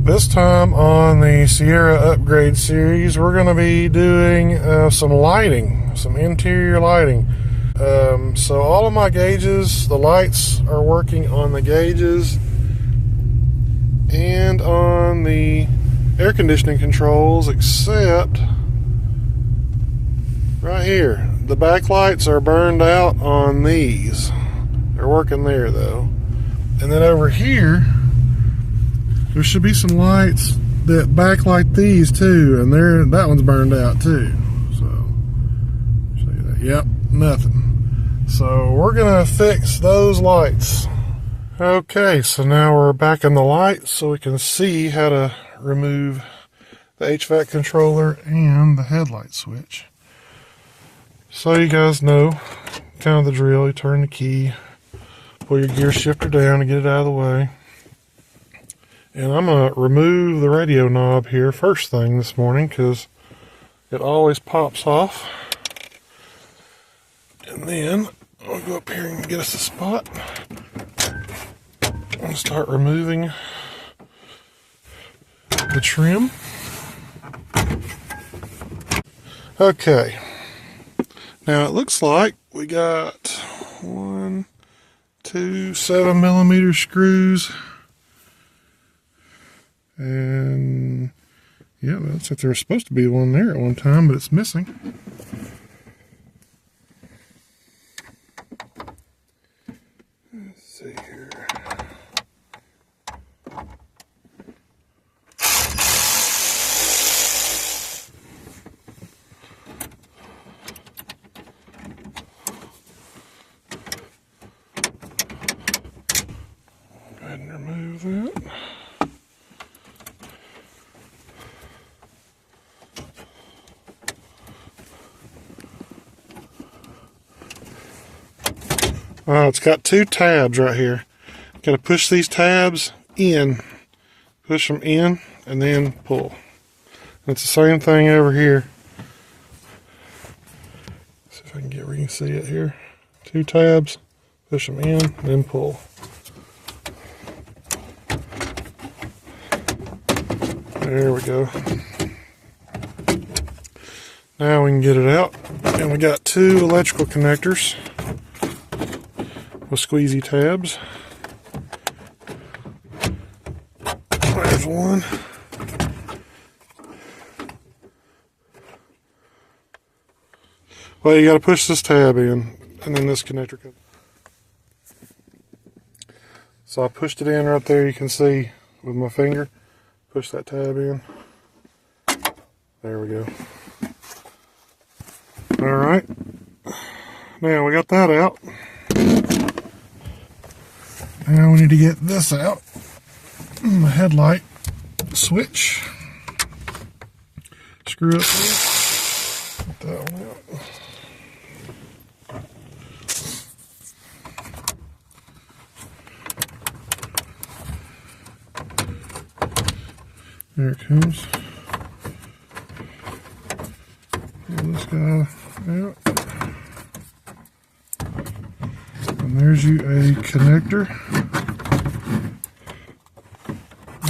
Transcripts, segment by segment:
This time on the Sierra Upgrade series, we're going to be doing some lighting, some interior lighting. So all of my gauges, the lights are working on the gauges and on the air conditioning controls, except right here. The backlights are burned out on these. They're working there though. And then over here, there should be some lights that backlight these too, and that one's burned out too. So, show you that. Yep, nothing. So we're gonna fix those lights. Okay, so now we're back in the light so we can see how to remove the HVAC controller and the headlight switch. So you guys know kind of the drill. You turn the key, pull your gear shifter down to get it out of the way. And I'm going to remove the radio knob here first thing this morning because it always pops off. And then I'll go up here and get us a spot. And start removing the trim. Okay. Now it looks like we got 1, 2, 7mm screws. And yeah, looks like there's supposed to be one there at one time, but it's missing. Let's see here. Go ahead and remove that. Oh, it's got 2 tabs right here. Got to push these tabs in. Push them in and then pull. It's the same thing over here. See if I can get where you can see it here. 2 tabs, push them in, then pull. There we go. Now we can get it out. And we got 2 electrical connectors with squeezy tabs. There's one. Well, you got to push this tab in, and then this connector comes. So I pushed it in right there. You can see with my finger. Push that tab in. There we go. All right. Now we got that out. Now we need to get this out. The headlight switch. Screw up there. Get that one out. There it comes. Pull this guy out. And there's you a connector.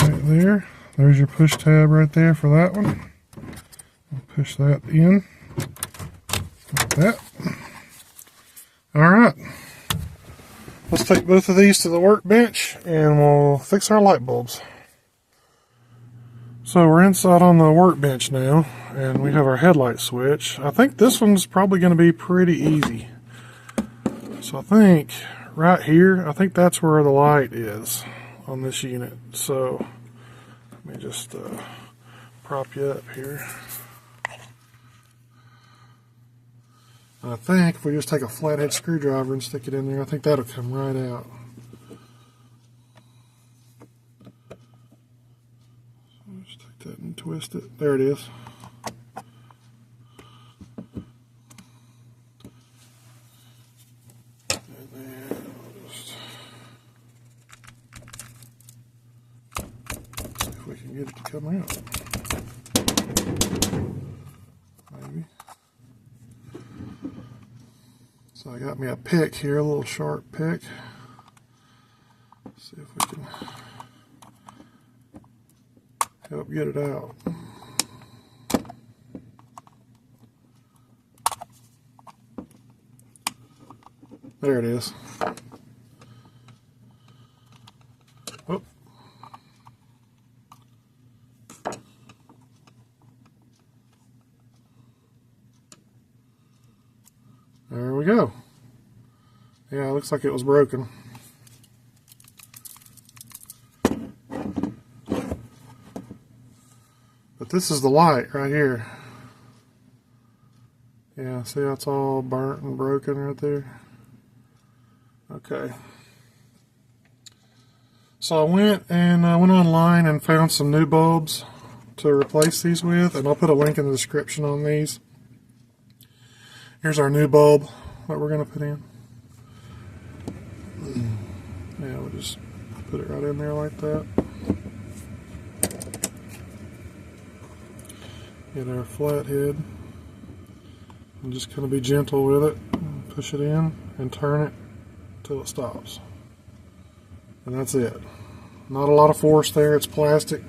Right there. There's your push tab right there for that one. I'll push that in. Like that. Alright. Let's take both of these to the workbench and we'll fix our light bulbs. So we're inside on the workbench now, and we have our headlight switch. I think this one's probably going to be pretty easy. So I think right here, I think that's where the light is on this unit. So let me just prop you up here. I think if we just take a flathead screwdriver and stick it in there, I think that'll come right out. That and twist it. There it is. And then I'll just see if we can get it to come out. Maybe. So I got me a pick here, a little sharp pick. Let's see if we can help get it out. There it is. Oh. There we go. Yeah, it looks like it was broken. But this is the light right here. Yeah, see how it's all burnt and broken right there? Okay. So I went online and found some new bulbs to replace these with, and I'll put a link in the description on these. Here's our new bulb that we're going to put in. Yeah, we'll just put it right in there like that. Get our flathead and just kind of be gentle with it. Push it in and turn it until it stops. And that's it. Not a lot of force there, it's plastic.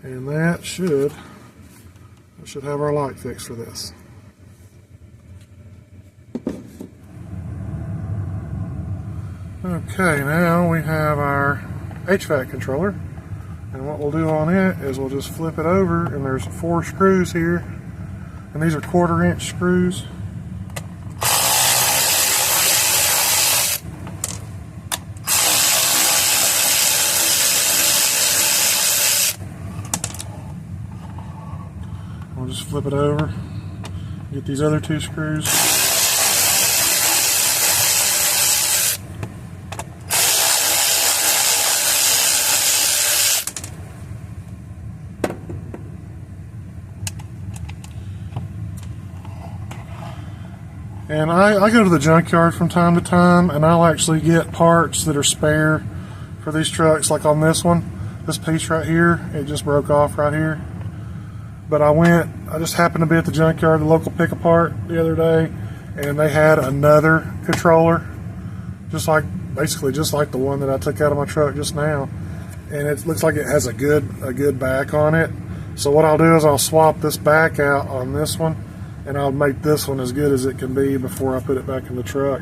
And that should have our light fixed for this. Okay, now we have our HVAC controller. And what we'll do on it is we'll just flip it over, and there's 4 screws here. And these are 1/4-inch screws. We'll just flip it over, get these other 2 screws. And I go to the junkyard from time to time, and I'll actually get parts that are spare for these trucks. Like on this one, this piece right here, it just broke off right here. But I just happened to be at the junkyard, the local pick-a-part, the other day, and they had another controller, basically just like the one that I took out of my truck just now. And it looks like it has a good back on it. So what I'll do is I'll swap this back out on this one, and I'll make this one as good as it can be before I put it back in the truck.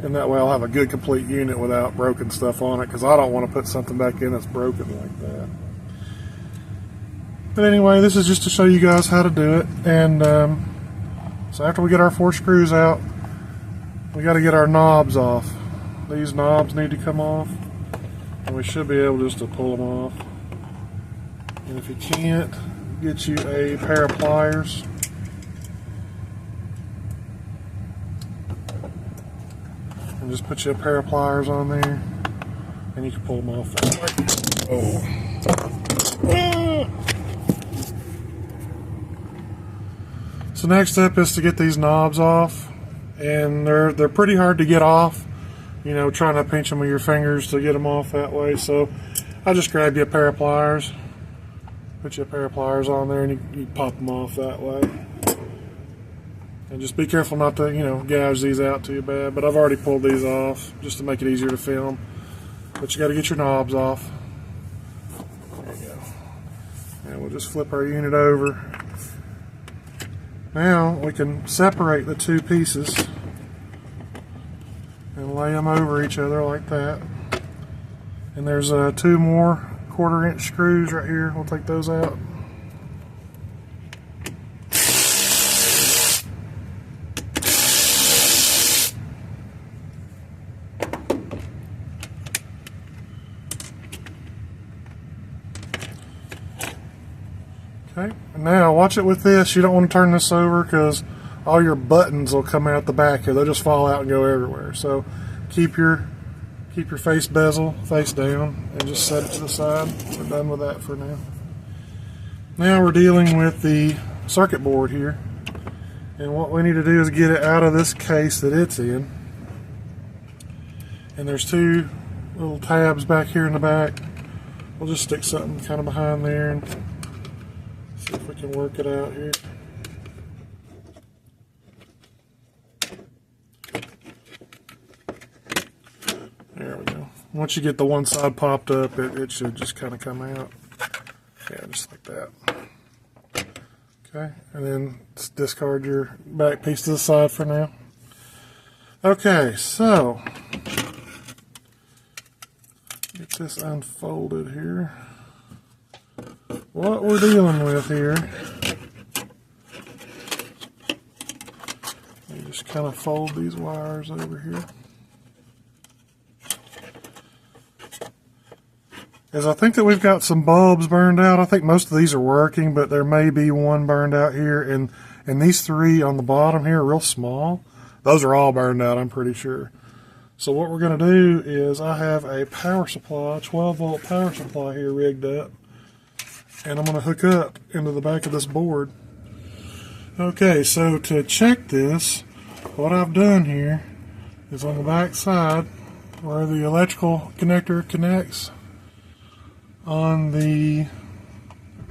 And that way I'll have a good complete unit without broken stuff on it, because I don't want to put something back in that's broken like that. But anyway, this is just to show you guys how to do it. And so after we get our 4 screws out, we got to get our knobs off. These knobs need to come off, and we should be able just to pull them off. And if you can't, get you a pair of pliers. And just put you a pair of pliers on there, and you can pull them off that way. Oh. So next step is to get these knobs off, and they're pretty hard to get off. You know, trying to pinch them with your fingers to get them off that way. So I just grabbed you a pair of pliers, put you a pair of pliers on there, and you pop them off that way. And just be careful not to, gouge these out too bad. But I've already pulled these off just to make it easier to film. But you got to get your knobs off. There you go. And we'll just flip our unit over. Now we can separate the 2 pieces and lay them over each other like that. And there's 2 more 1/4-inch screws right here. We'll take those out. Okay, now watch it with this. You don't want to turn this over because all your buttons will come out the back here. They'll just fall out and go everywhere. So keep your face bezel face down and just set it to the side. We're done with that for now. Now we're dealing with the circuit board here. And what we need to do is get it out of this case that it's in. And there's 2 little tabs back here in the back. We'll just stick something kind of behind there and see if we can work it out here. There we go. Once you get the one side popped up, it should just kind of come out. Yeah, just like that. Okay, and then just discard your back piece to the side for now. Okay, so get this unfolded here. What we're dealing with here, you just kind of fold these wires over here. Is I think that we've got some bulbs burned out. I think most of these are working, but there may be one burned out here, and these three on the bottom here are real small. Those are all burned out, I'm pretty sure. So what we're going to do is I have a power supply, 12-volt power supply here rigged up, and I'm going to hook up into the back of this board. Okay, so to check this, what I've done here is on the back side where the electrical connector connects, on the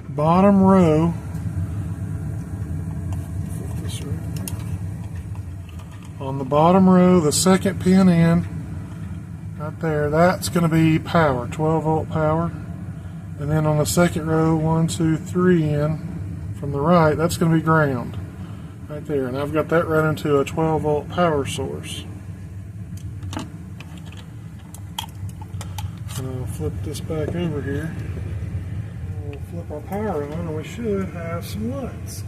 bottom row, on the bottom row, the second pin in, right there, that's going to be power, 12-volt power. And then on the second row, 1, 2, 3 in, from the right, that's going to be ground, right there. And I've got that right into a 12-volt power source. And I'll flip this back over here. We'll flip our power on, and we should have some lights.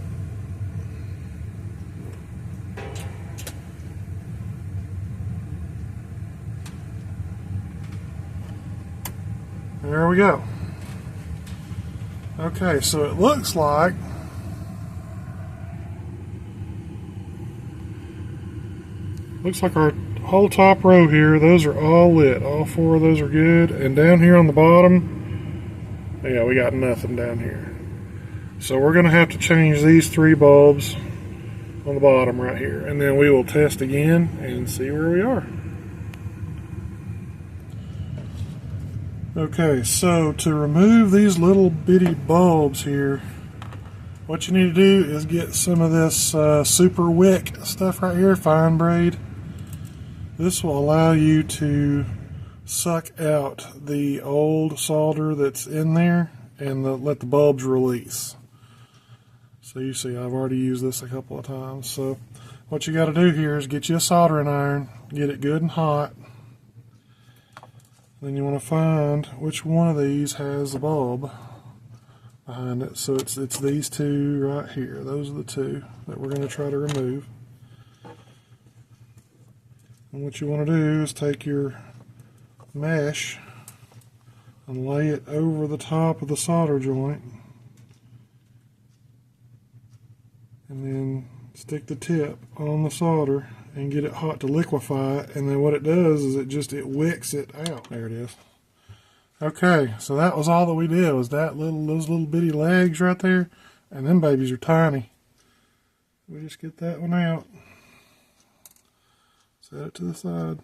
There we go. Okay, so it looks like our whole top row here, those are all lit. All 4 of those are good. And down here on the bottom, yeah, we got nothing down here. So we're going to have to change these 3 bulbs on the bottom right here. And then we will test again and see where we are. Okay, so to remove these little bitty bulbs here, what you need to do is get some of this super wick stuff right here, fine braid. This will allow you to suck out the old solder that's in there and let the bulbs release. So you see I've already used this a couple of times. So what you got to do here is get you a soldering iron, get it good and hot. Then you want to find which one of these has the bulb behind it. So it's these 2 right here. Those are the 2 that we're going to try to remove. And what you want to do is take your mesh and lay it over the top of the solder joint, and then stick the tip on the solder and get it hot to liquefy it. And then what it does is it wicks it out. There it is. Okay, so that was all that we did, was those little bitty legs right there, and them babies are tiny. We just get that one out. Set it to the side.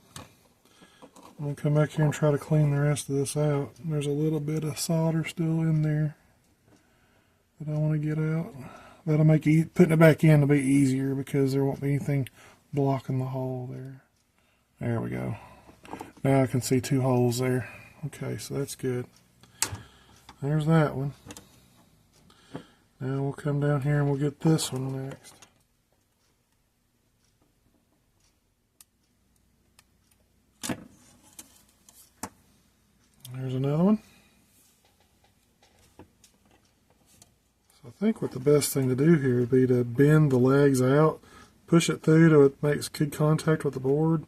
I'm going to come back here and try to clean the rest of this out. There's a little bit of solder still in there that I want to get out. That'll make putting it back in to be easier because there won't be anything blocking the hole there. There we go. Now I can see 2 holes there. Okay, so that's good. There's that one. Now we'll come down here and we'll get this one next. There's another one. So I think what the best thing to do here would be to bend the legs out, push it through till it makes good contact with the board,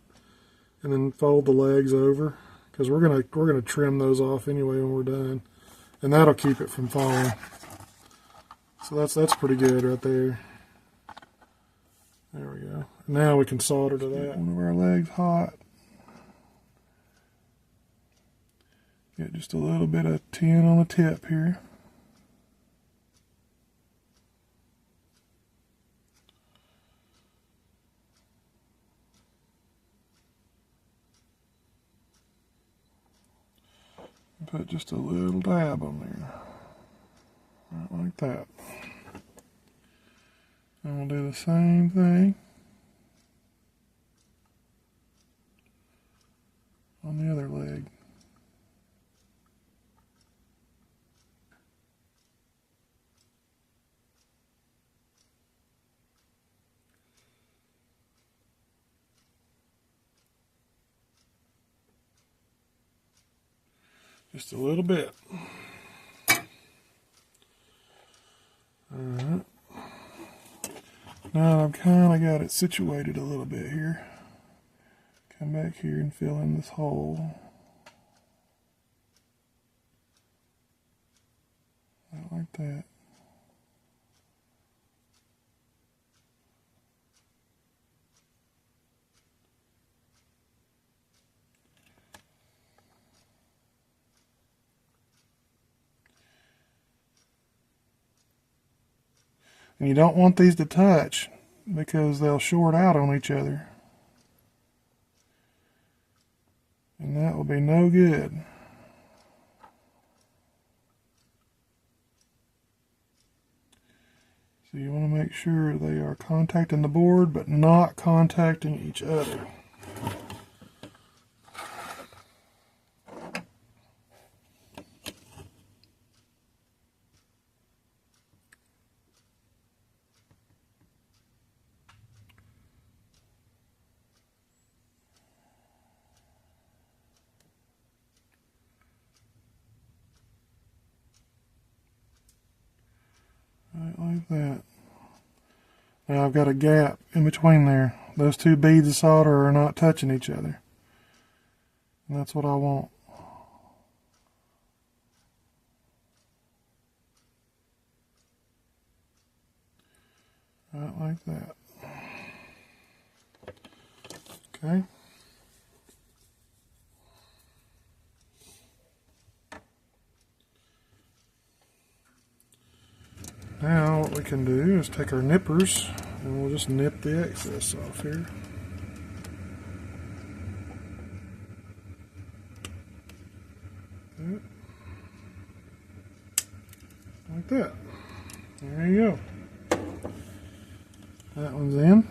and then fold the legs over, because we're gonna trim those off anyway when we're done, and that'll keep it from falling. So that's pretty good right there. There we go. Now we can solder to that. One of our legs hot. Get just a little bit of tin on the tip here. Put just a little dab on there. Right like that. And we'll do the same thing on the other leg. Just a little bit. Alright. Now I've kind of got it situated a little bit here. Come back here and fill in this hole. Like that. And you don't want these to touch because they'll short out on each other. And that will be no good. So you want to make sure they are contacting the board but not contacting each other. Right like that. Now I've got a gap in between there. Those two beads of solder are not touching each other. And that's what I want. Right like that. Okay. Now what we can do is take our nippers and we'll just nip the excess off here. Like that. There you go. That one's in.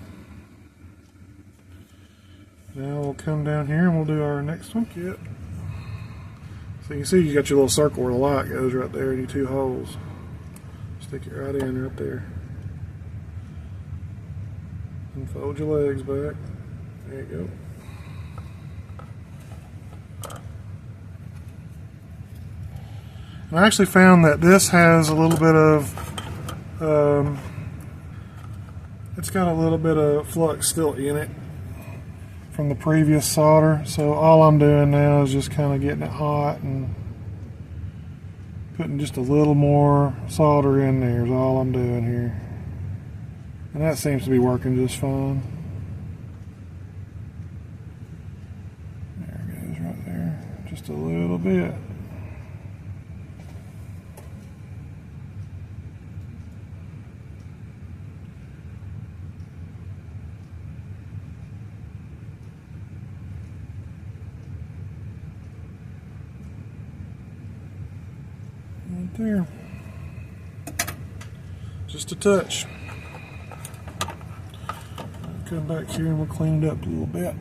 Now we'll come down here and we'll do our next one. Yep. So you can see you got your little circle where the light goes right there in your two holes. Stick it right in right there. And fold your legs back. There you go. And I actually found that this has a little bit of, it's got a little bit of flux still in it from the previous solder. So all I'm doing now is just kind of getting it hot and putting just a little more solder in there is all I'm doing here. And that seems to be working just fine. There it goes right there. Just a little bit. Right there. Just a touch. Come back here and we'll clean it up a little bit.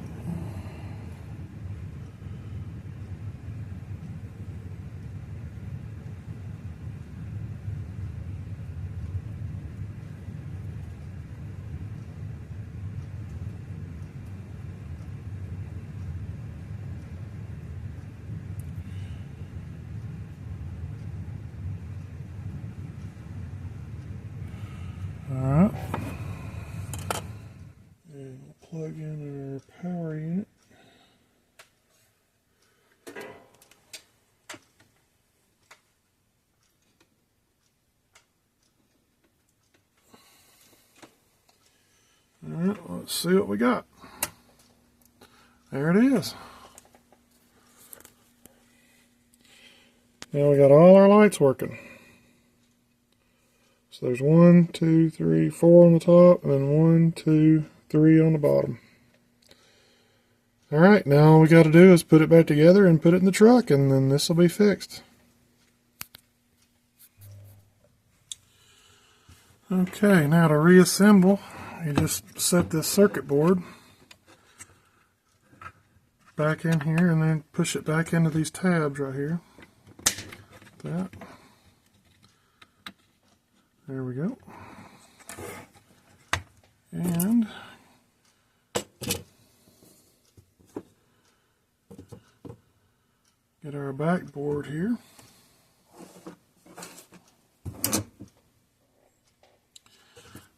Alright. And we'll plug in our power unit. Alright, let's see what we got. There it is. Now we got all our lights working. So there's 1, 2, 3, 4 on the top, and then 1, 2, 3 on the bottom. Alright, now all we got to do is put it back together and put it in the truck, and then this will be fixed. Okay, now to reassemble, you just set this circuit board back in here and then push it back into these tabs right here. That. There we go. And get our backboard here.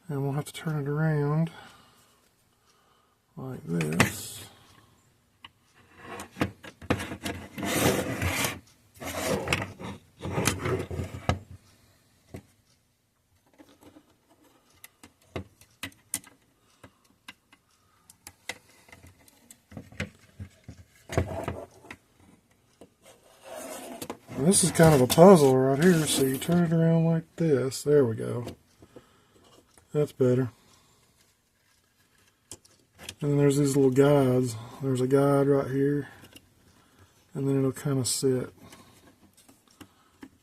And we'll have to turn it around like this. And this is kind of a puzzle right here, so you turn it around like this. There we go. That's better. And then there's these little guides. There's a guide right here. And then it'll kind of sit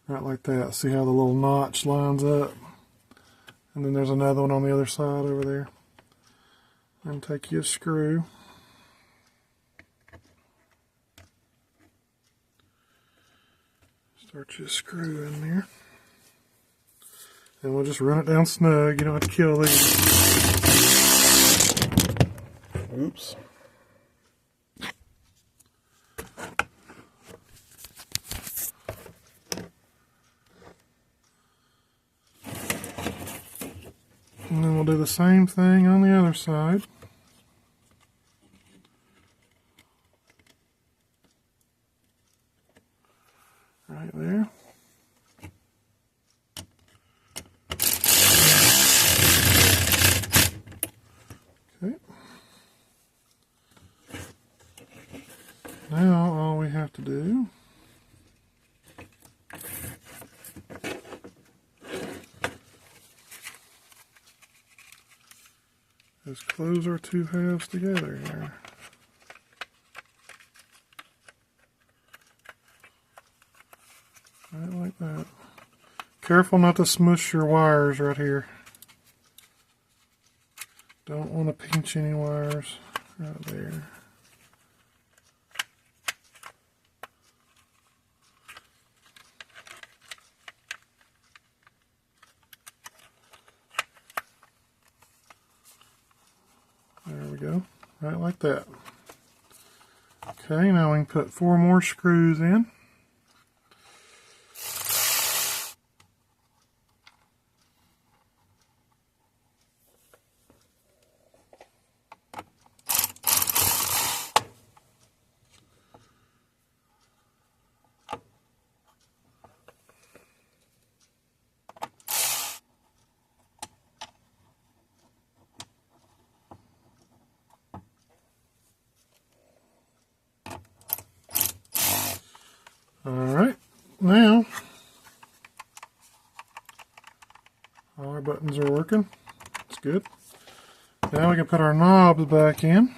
right like that. See how the little notch lines up? And then there's another one on the other side over there. And take you a screw. Start your screw in there. And we'll just run it down snug. You don't have to kill these. Oops. And then we'll do the same thing on the other side. Right there. Okay. Now all we have to do is close our two halves together here. Right like that. Careful not to smush your wires right here. Don't want to pinch any wires right there. There we go. Right like that. Okay, now we can put 4 more screws in. Alright, now all our buttons are working. That's good. Now we can put our knobs back in.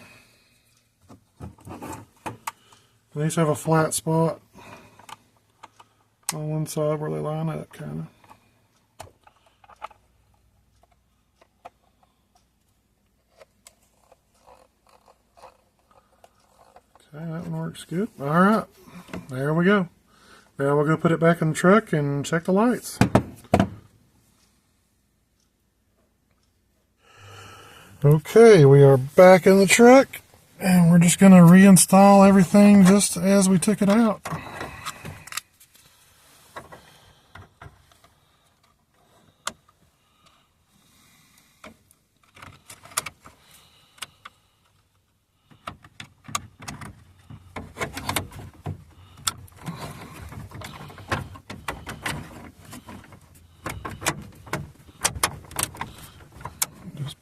These have a flat spot on one side where they line up, kind of. Okay, that one works good. Alright, there we go. Now we'll go put it back in the truck and check the lights. Okay, we are back in the truck and we're just going to reinstall everything just as we took it out.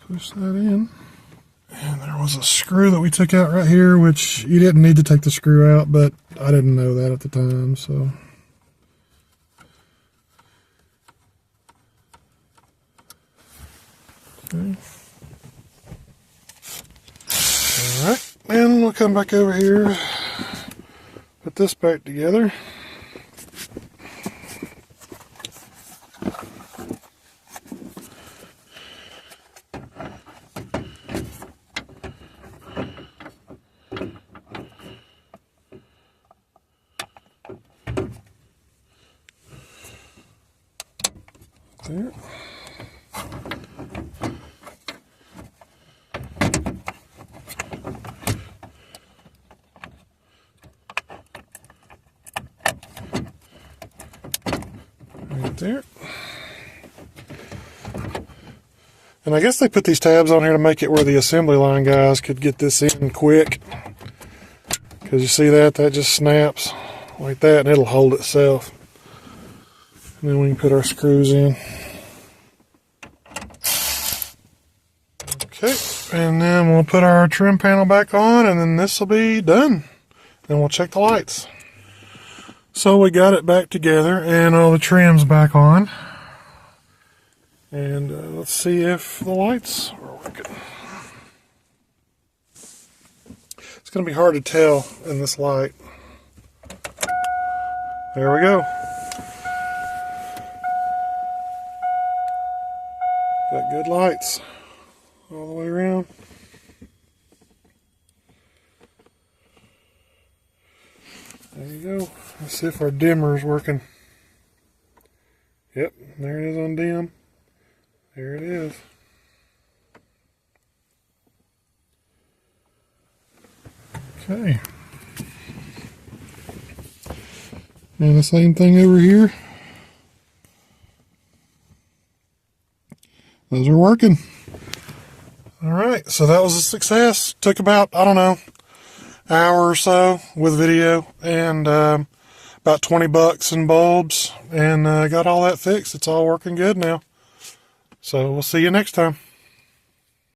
Push that in. And there was a screw that we took out right here, which you didn't need to take the screw out, but I didn't know that at the time, so. Okay. Alright, and we'll come back over here, put this back together. There. Right there. And I guess they put these tabs on here to make it where the assembly line guys could get this in quick. Because you see that just snaps like that and it'll hold itself. And then we can put our screws in. Okay, and then we'll put our trim panel back on and then this will be done. Then we'll check the lights. So we got it back together and all the trim's back on. And let's see if the lights are working. It's going to be hard to tell in this light. There we go. Got good lights all the way around. There you go. Let's see if our dimmer is working. Yep, there it is on dim. There it is. Okay. And the same thing over here. Those are working. Alright, so that was a success. Took about, I don't know, hour or so with video and about 20 bucks in bulbs and got all that fixed. It's all working good now. So we'll see you next time.